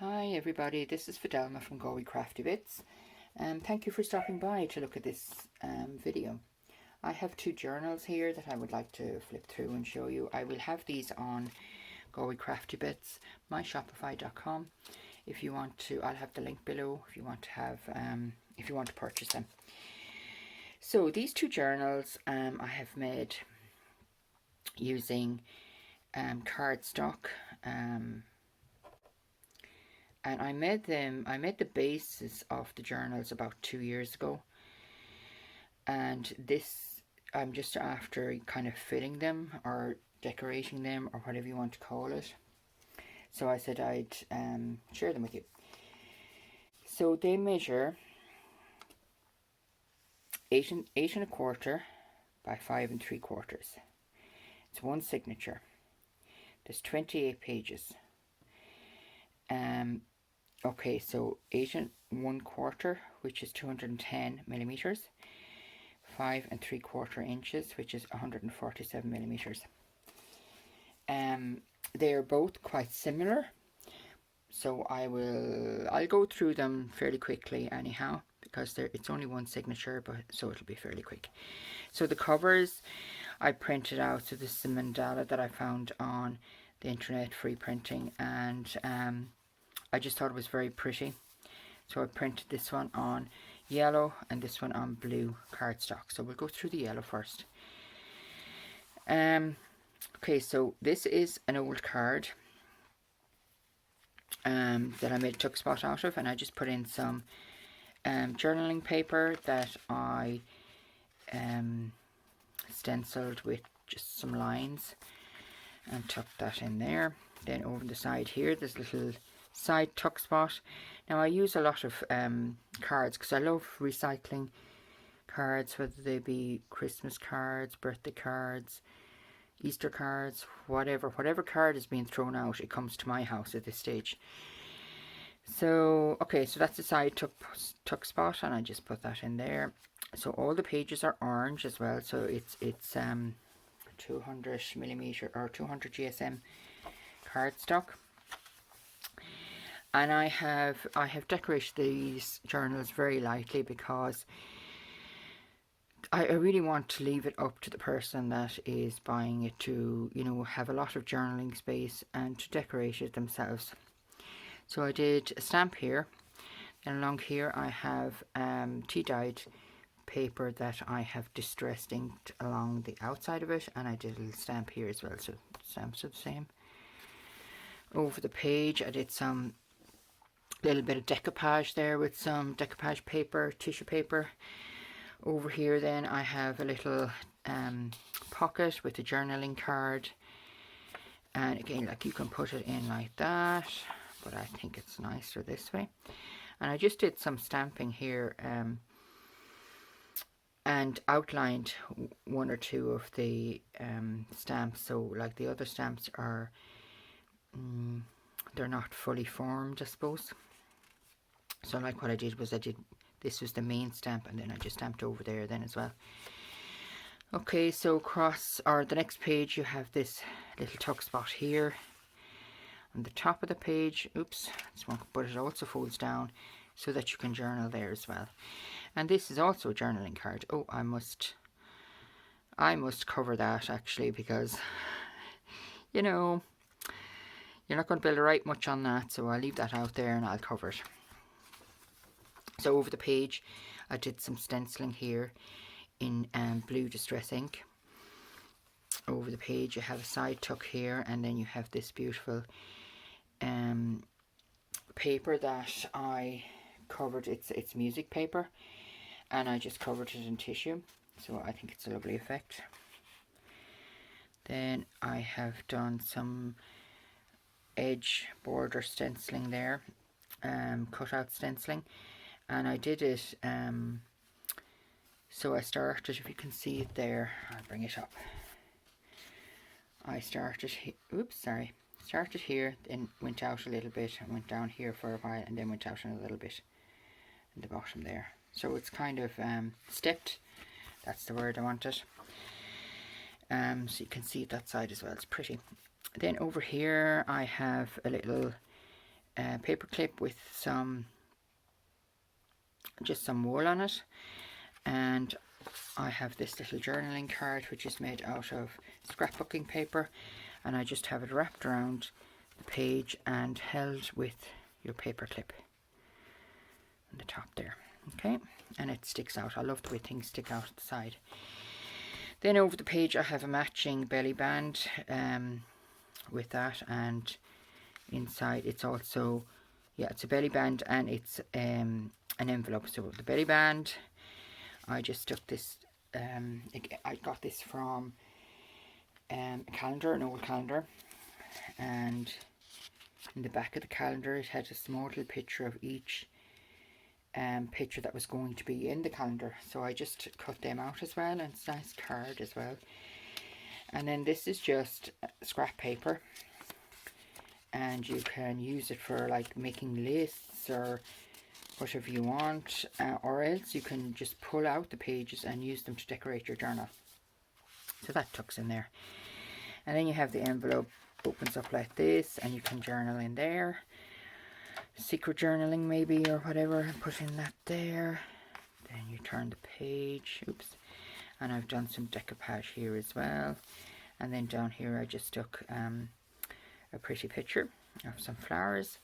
Hi everybody, this is Fidelma from Go Crafty Bits. Thank you for stopping by to look at this video. I have two journals here that I would like to flip through and show you. I will have these on Go Crafty Bits, myshopify.com. If you want to, I'll have the link below if you want to have, if you want to purchase them. So these two journals I have made using cardstock. And I made the basis of the journals about 2 years ago, and this I'm just after kind of filling them or decorating them or whatever you want to call it. So I said I'd share them with you. So they measure 8 1/4 by 5 3/4. It's one signature. There's 28 pages. Okay, so 8 1/4, which is 210 millimeters, 5 3/4 inches, which is 147 millimeters. They are both quite similar, so I'll go through them fairly quickly anyhow, because it's only one signature, but so it'll be fairly quick. So the covers I printed out. So this is a mandala that I found on the internet, free printing, and I just thought it was very pretty, so I printed this one on yellow and this one on blue cardstock. So we'll go through the yellow first. Okay, so this is an old card that I made a tuck spot out of, and I just put in some journaling paper that I stenciled with just some lines and tucked that in there. Then over the side here, there's a little side tuck spot. Now I use a lot of cards because I love recycling cards, whether they be Christmas cards, birthday cards, Easter cards, whatever card is being thrown out, it comes to my house at this stage. So okay, so that's the side tuck spot, and I just put that in there. So all the pages are orange as well, so it's 200 millimeter or 200 GSM cardstock. And I have decorated these journals very lightly because I really want to leave it up to the person that is buying it to, you know, have a lot of journaling space and to decorate it themselves. So I did a stamp here, and along here I have tea-dyed paper that I have distressed inked along the outside of it, and I did a little stamp here as well, so stamps are the same. Over the page I did some little bit of decoupage there with some decoupage paper, tissue paper. Over here then I have a little pocket with a journaling card, and again, like, you can put it in like that, but I think it's nicer this way. And I just did some stamping here and outlined one or two of the stamps. So like the other stamps are they're not fully formed, I suppose. So like what I did was this was the main stamp, and then I just stamped over there then as well. Okay, so the next page you have this little tuck spot here on the top of the page. Oops, this one, but it also folds down so that you can journal there as well. And this is also a journaling card. Oh, I must cover that actually, because you know, you're not going to be able to write much on that, so I'll leave that out there and I'll cover it. So over the page I did some stenciling here in blue distress ink. Over the page you have a side tuck here, and then you have this beautiful paper that I covered. It's music paper, and I just covered it in tissue, so I think it's a lovely effect. Then I have done some edge border stenciling there, cutout stenciling, and I did it so I started, if you can see it there, I'll bring it up. I started here, then went out a little bit and went down here for a while, and then went out a little bit in the bottom there. So it's kind of stepped, that's the word I wanted. So you can see that side as well, it's pretty. Then over here I have a little paper clip with just some wool on it, and I have this little journaling card which is made out of scrapbooking paper, and I just have it wrapped around the page and held with your paper clip on the top there. Okay, and it sticks out. I love the way things stick out the side. Then over the page I have a matching belly band with that, and inside it's also, yeah, it's a belly band and it's an envelope. So the belly band, I just stuck this, I got this from a calendar, an old calendar, and in the back of the calendar it had a small little picture of each picture that was going to be in the calendar, so I just cut them out as well, and it's a nice card as well. And then this is just scrap paper, and you can use it for like making lists or whatever you want, or else you can just pull out the pages and use them to decorate your journal. So that tucks in there. And then you have the envelope, opens up like this, and you can journal in there. Secret journaling maybe, or whatever, and put in that there. Then you turn the page, oops, and I've done some decoupage here as well. And then down here I just stuck a pretty picture of some flowers.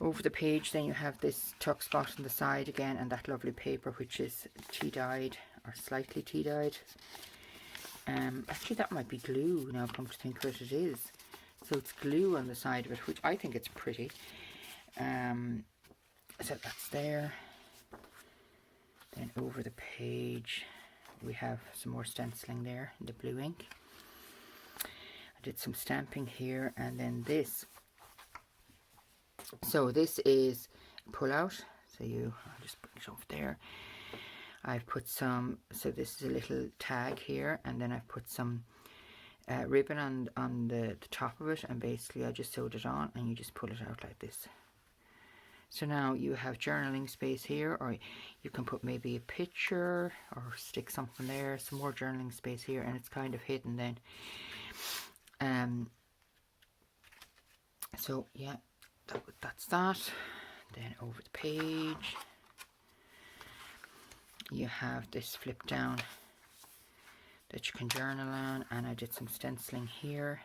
Over the page then you have this tuck spot on the side again, and that lovely paper which is tea dyed, or slightly tea dyed. Actually that might be glue, now come to think of it, it is. So it's glue on the side of it, which I think it's pretty. So that's there. Then over the page we have some more stenciling there in the blue ink. I did some stamping here, and then this. So this is pull out. So I'll just put it over there. I've put some, so this is a little tag here, and then I've put some ribbon on the top of it, and basically I just sewed it on, and you just pull it out like this. So now you have journaling space here, or you can put maybe a picture or stick something there, some more journaling space here, and it's kind of hidden then. So yeah, that's that. Then over the page you have this flip down that you can journal on, and I did some stenciling here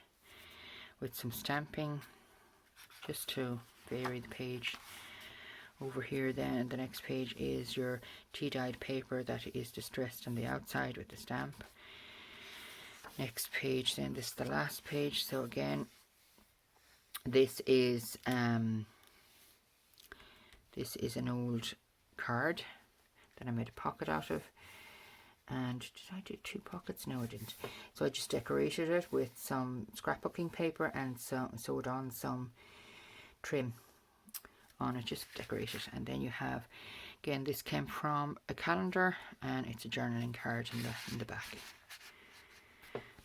with some stamping just to vary the page. Over here then, the next page is your tea dyed paper that is distressed on the outside with the stamp. Next page then, this is the last page. So again, this is an old card that I made a pocket out of. And did I do two pockets? No, I didn't. So I just decorated it with some scrapbooking paper and sewed on some trim on it, just decorate it. And then you have, again, this came from a calendar, and it's a journaling card in the back.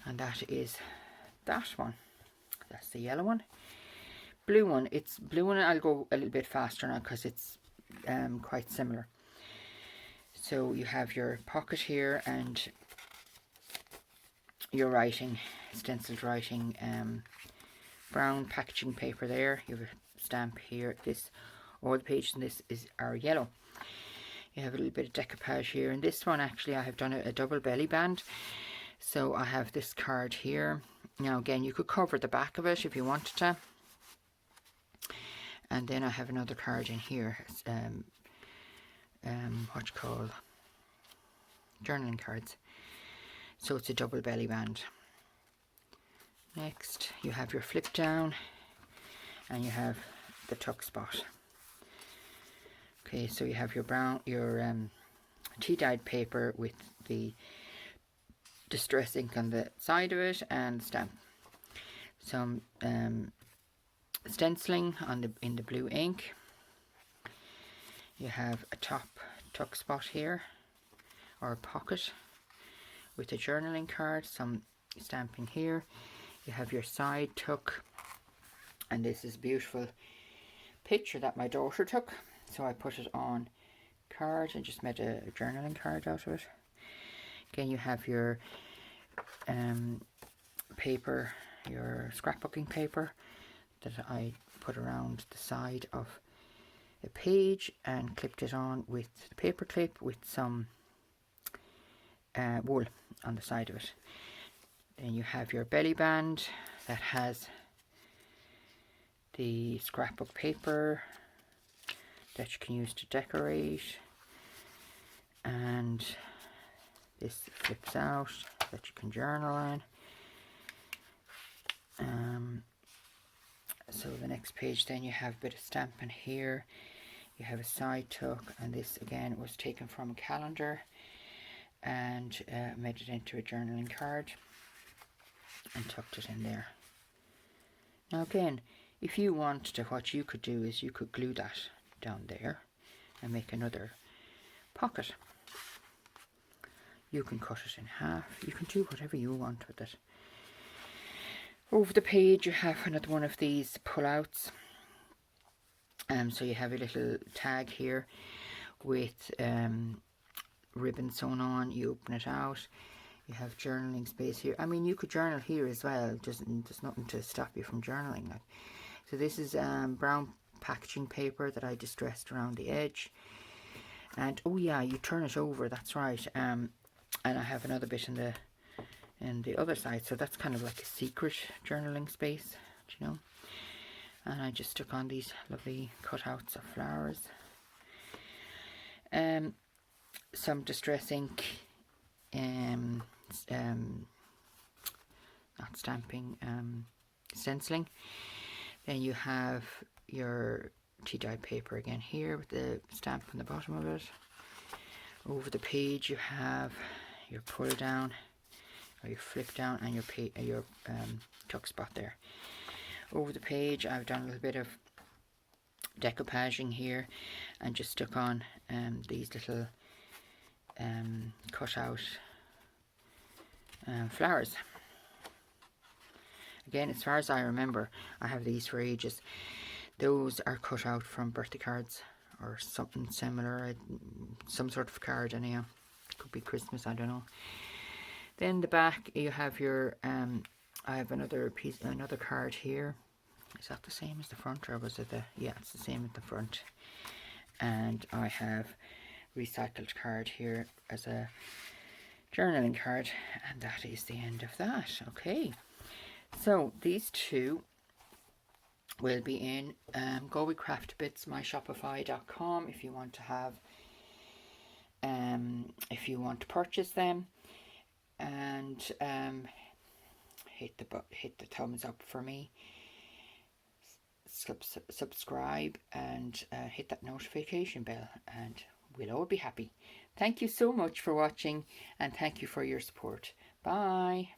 And that is that one. That's the yellow one. Blue one, it's blue one. I'll go a little bit faster now because it's quite similar. So you have your pocket here, and your writing, stenciled writing, brown packaging paper there. You have a stamp here. This, all the pages in this are yellow. You have a little bit of decoupage here. And this one, actually, I have done a double belly band. So I have this card here. Now again, you could cover the back of it if you wanted to. And then I have another card in here. It's, what you call journaling cards. So it's a double belly band. Next, you have your flip down, and you have the tuck spot. Okay, so you have your tea dyed paper with the distress ink on the side of it, and stamp. Some stenciling in the blue ink. You have a top tuck spot here, or a pocket, with a journaling card, some stamping here. You have your side tuck, and this is a beautiful picture that my daughter took, so I put it on card and just made a journaling card out of it. Again, you have your paper, your scrapbooking paper that I put around the side of a page and clipped it on with the paper clip with some wool on the side of it. Then you have your belly band that has the scrapbook paper that you can use to decorate, and this flips out that you can journal in. So the next page, then you have a bit of stamping here. You have a side tuck, and this again was taken from a calendar and made it into a journaling card and tucked it in there. Now again, if you want to, what you could do is you could glue that down there and make another pocket. You can cut it in half. You can do whatever you want with it. Over the page you have another one of these pull-outs. So you have a little tag here with ribbon sewn on. You open it out. You have journaling space here. I mean, you could journal here as well. There's nothing to stop you from journaling. So this is brown packaging paper that I distressed around the edge. And oh yeah, you turn it over. That's right. And I have another bit in the other side. So that's kind of like a secret journaling space, you know. And I just stuck on these lovely cutouts of flowers. Some distress ink. Not stamping, stenciling. Then you have your tea dye paper again here with the stamp on the bottom of it. Over the page you have your pull down or your flip down and your tuck spot there. Over the page I've done a little bit of decoupaging here and just stuck on these little cut out flowers. Again, as far as I remember, I have these for ages. Those are cut out from birthday cards or something similar, some sort of card anyhow. Could be Christmas, I don't know. Then the back you have your I have another card here. Is that the same as the front, or was it yeah, it's the same at the front. And I have recycled card here as a journaling card, and that is the end of that. Okay, so these two will be in Go With Craft Bits, myshopify.com if you want to have if you want to purchase them, and hit the thumbs up for me, subscribe, and hit that notification bell, and we'll all be happy. Thank you so much for watching, and thank you for your support. Bye.